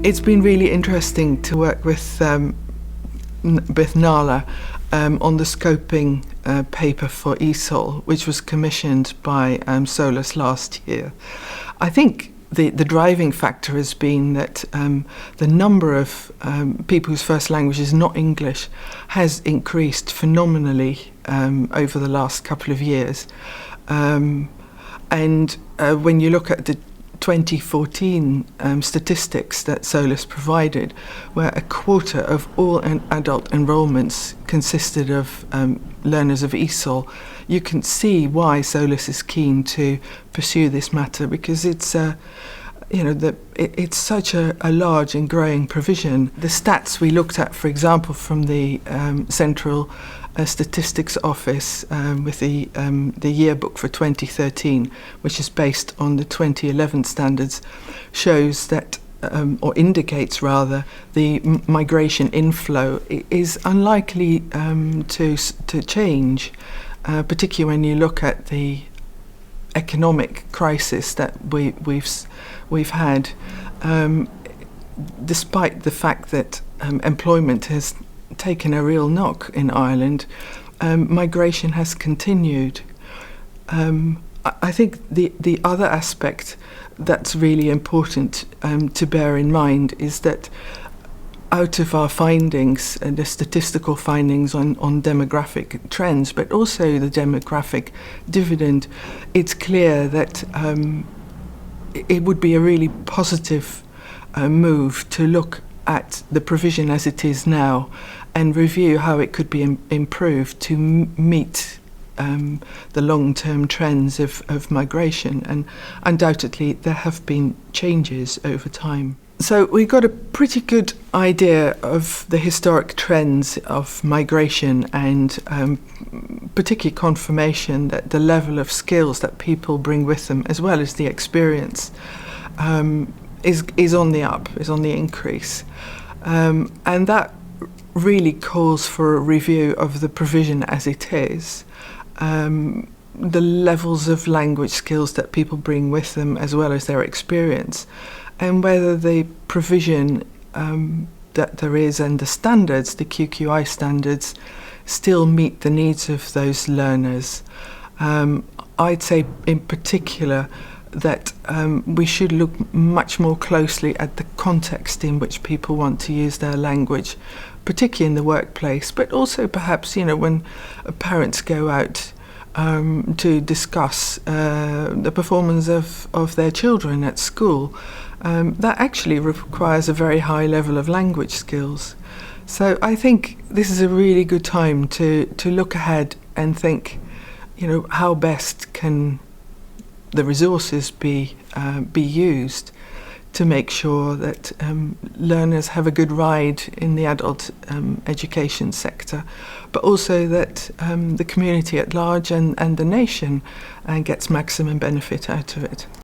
It's been really interesting to work with Nala on the scoping paper for ESOL, which was commissioned by SOLAS last year. I think the driving factor has been that the number of people whose first language is not English has increased phenomenally over the last couple of years. And when you look at the 2014 statistics that SOLAS provided, where a quarter of all adult enrolments consisted of learners of ESOL, you can see why SOLAS is keen to pursue this matter, because it's it's such a large and growing provision. The stats we looked at, for example, from the Central Statistics Office with the yearbook for 2013, which is based on the 2011 standards, shows that, or indicates rather, the migration inflow is unlikely to change, particularly when you look at the economic crisis that we've had, despite the fact that employment has taken a real knock in Ireland. Migration has continued. I think the other aspect that's really important to bear in mind is that out of our findings, the statistical findings on demographic trends, but also the demographic dividend, it's clear that it would be a really positive move to look at the provision as it is now and review how it could be improved to meet the long-term trends of migration. And undoubtedly there have been changes over time. So we got a pretty good idea of the historic trends of migration and particularly confirmation that the level of skills that people bring with them, as well as the experience, is on the up, is on the increase. And that really calls for a review of the provision as it is. The levels of language skills that people bring with them, as well as their experience, and whether the provision that there is and the standards, the QQI standards, still meet the needs of those learners. I'd say in particular that we should look much more closely at the context in which people want to use their language, particularly in the workplace, but also perhaps, when parents go out to discuss the performance of their children at school. That actually requires a very high level of language skills. So I think this is a really good time to look ahead and think, how best can the resources be used to make sure that learners have a good ride in the adult education sector, but also that the community at large and the nation gets maximum benefit out of it.